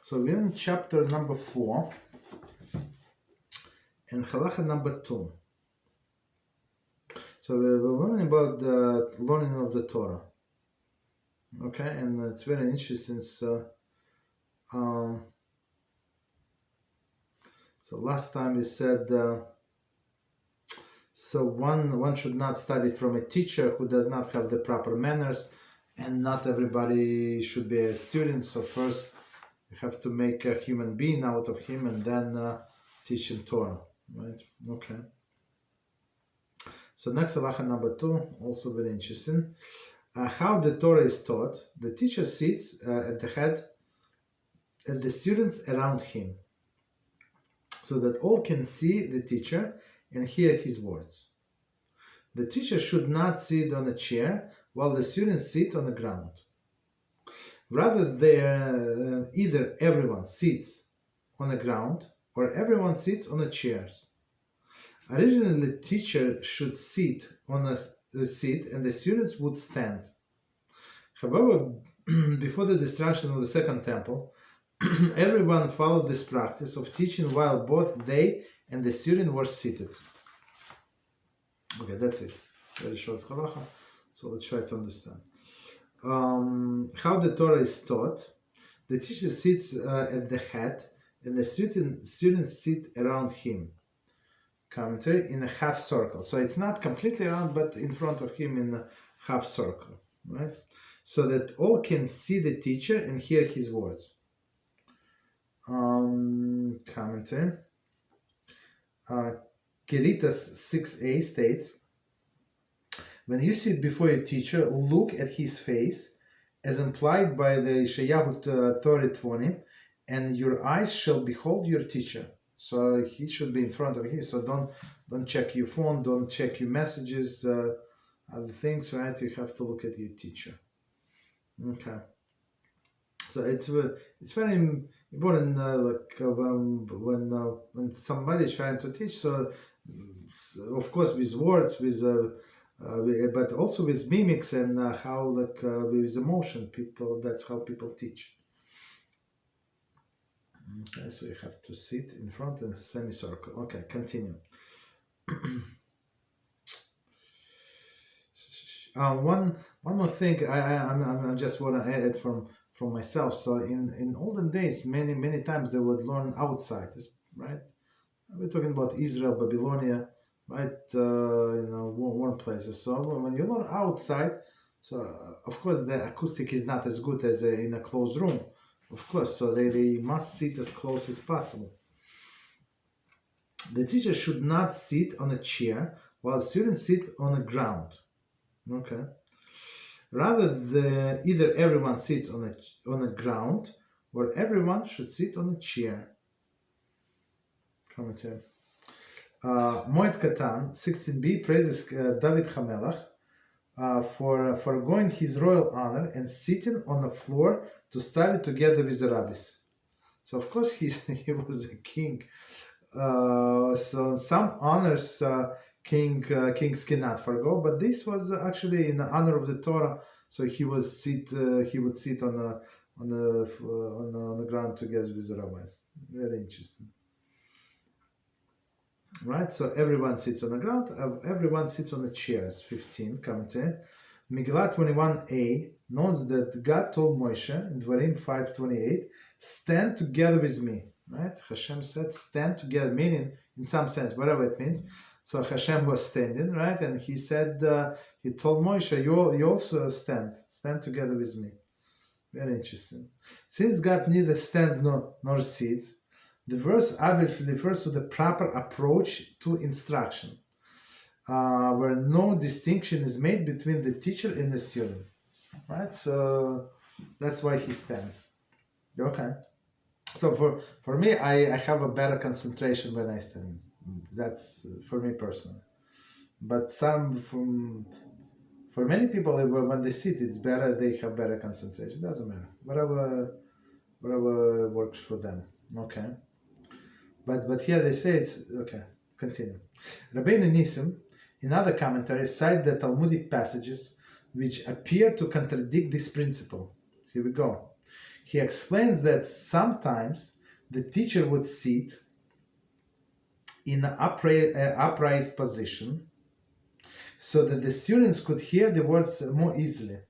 So we're in chapter number 4 and Halachah number 2. So we're learning about the learning of the Torah. Okay, and it's very interesting. So last time we said so one should not study from a teacher who does not have the proper manners, and not everybody should be a student. So first you have to make a human being out of him and then teach him Torah, right? Okay. So next Halachah number 2, also very interesting. How the Torah is taught. The teacher sits at the head and the students around him, so that all can see the teacher and hear his words. The teacher should not sit on a chair while the students sit on the ground. Rather, either everyone sits on the ground or everyone sits on the chairs. Originally, the teacher should sit on a seat and the students would stand. However, before the destruction of the Second Temple, everyone followed this practice of teaching while both they and the student were seated. Okay, that's it. Very short halacha. So let's try to understand. How the Torah is taught. The teacher sits at the head and the students sit around him. Commentary, in a half circle. So it's not completely around, but in front of him in a half circle, right? So that all can see the teacher and hear his words. Commentary. Keritas 6a states, when you sit before your teacher, look at his face, as implied by the Yeshayahu 30:20, and your eyes shall behold your teacher. So he should be in front of him. So don't check your phone, don't check your messages, other things, right? You have to look at your teacher. Okay. So it's very important, when somebody is trying to teach. So of course with words, but also with mimics and how with emotion, that's how people teach. Okay, so you have to sit in front in a semicircle. Okay, continue. One more thing I just want to add from myself. So in olden days, many times they would learn outside, right? We're talking about Israel, Babylonia, right? Warm places. So when you learn outside, so of course the acoustic is not as good as in a closed room, of course. So they must sit as close as possible. The teacher should not sit on a chair while students sit on the ground. Okay. Rather, either everyone sits on the ground, or everyone should sit on a chair. Commentary. Moed Katan 16b praises David HaMelech for foregoing his royal honor and sitting on the floor to study together with the rabbis. So of course he was a king. So some honors kings cannot forego, but this was actually in honor of the Torah. So he would sit on the ground together with the rabbis. Very interesting. Right, so everyone sits on the ground, everyone sits on the chairs. 15, commentary. Megillah 21a notes that God told Moshe in Dvarim 5:28, stand together with me. Right, HaShem said, stand together, meaning in some sense, whatever it means. So HaShem was standing, right, and he said, he told Moshe, you also stand together with me. Very interesting. Since God neither stands nor sits, the verse obviously refers to the proper approach to instruction, where no distinction is made between the teacher and the student. Right? So that's why he stands. Okay. So for me, I have a better concentration when I stand. That's for me personally. But for many people, when they sit, it's better. They have better concentration. Doesn't matter. Whatever works for them. Okay. But here they say it's okay. Continue. Rabbi Nissim, in other commentaries, cite the Talmudic passages which appear to contradict this principle. Here we go. he explains that sometimes the teacher would sit in an upright position so that the students could hear the words more easily.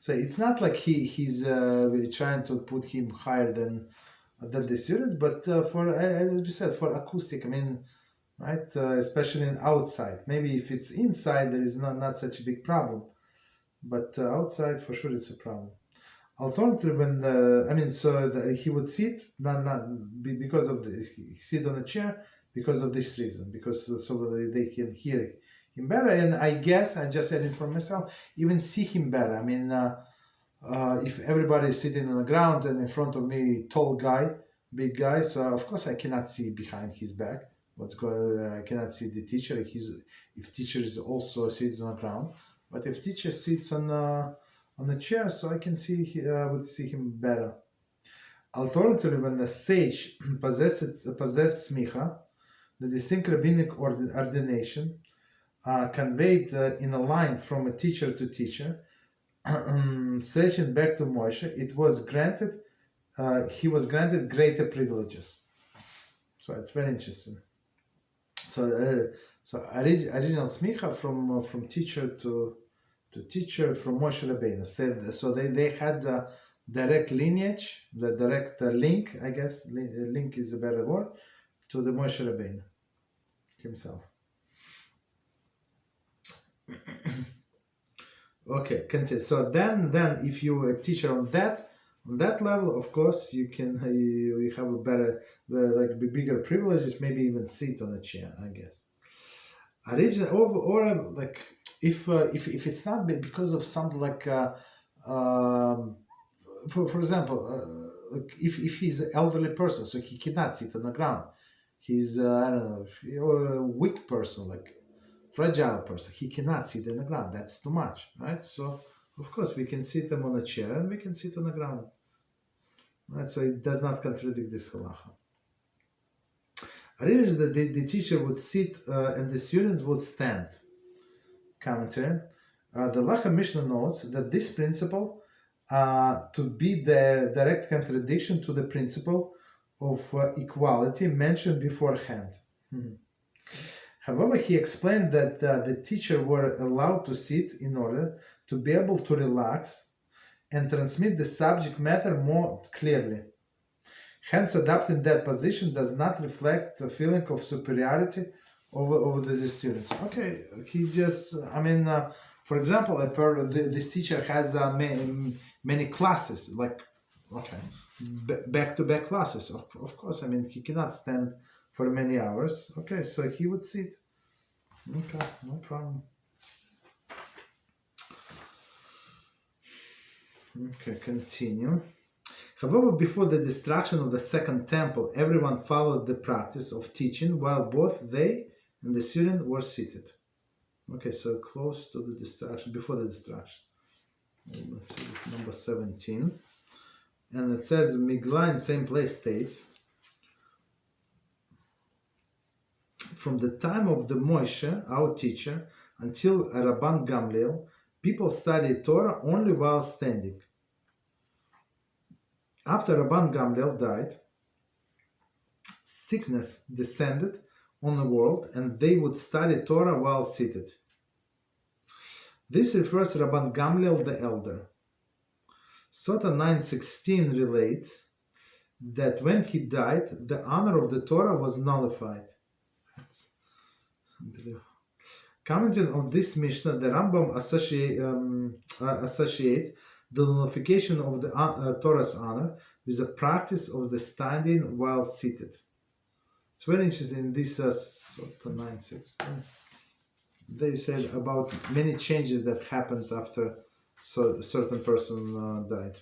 So it's not like he's trying to put him higher than the students, but for, as we said, for acoustic, I mean, right, especially in outside. Maybe if it's inside, there is not such a big problem, but outside for sure it's a problem. Alternatively, when he would sit because of the he sit on a chair because of this reason, because so they can hear him better, and I guess I just said it for myself, even see him better. I mean, if everybody is sitting on the ground and in front of me, big guy, so of course I cannot see behind his back what's going. I cannot see the teacher. If teacher is also sitting on the ground, but if teacher sits on a chair, so I can see would see him better. Alternatively, when the sage possessed smicha, the distinct rabbinic ordination, conveyed in a line from a teacher to teacher, stretching back to Moshe, he was granted greater privileges. So it's very interesting. So original smicha from teacher to teacher from Moshe Rabbeinu said, so they had the direct lineage, the direct link, I guess, link is a better word, to the Moshe Rabbeinu himself. Okay, continue. So then if you a teacher on that level, of course you can you have a better bigger privileges, maybe even sit on a chair, I guess. Original or like if it's not because of something like for example, like if he's an elderly person, so he cannot sit on the ground. He's I don't know, a weak person, like fragile person, he cannot sit on the ground. That's too much, right? So of course we can sit him on a chair and we can sit on the ground, right? So it does not contradict this halacha. Originally, the teacher would sit and the students would stand. Commentary: the Halachah Mishnah notes that this principle to be the direct contradiction to the principle of equality mentioned beforehand. However, he explained that the teacher were allowed to sit in order to be able to relax and transmit the subject matter more clearly. Hence, adopting that position does not reflect the feeling of superiority over the students. Okay, he just, I mean, for example, this teacher has many classes, like, okay, back-to-back classes. Of course, I mean, he cannot stand for many hours. Okay, so he would sit. Okay, no problem. Okay, continue. However, before the destruction of the second temple, everyone followed the practice of teaching while both they and the student were seated. Okay, so close to the destruction, before the destruction. Let's see, number 17. And it says, Migla in same place states, from the time of the Moshe, our teacher, until Rabban Gamliel, people studied Torah only while standing. After Rabban Gamliel died, sickness descended on the world and they would study Torah while seated. This refers to Rabban Gamliel the elder. Sota 9:16 relates that when he died, the honor of the Torah was nullified. That's unbelievable. Commenting on this Mishnah, the Rambam associates the nullification of the Torah's honor with the practice of the standing while seated. It's very interesting in this Sota 9:16. They said about many changes that happened after a certain person died.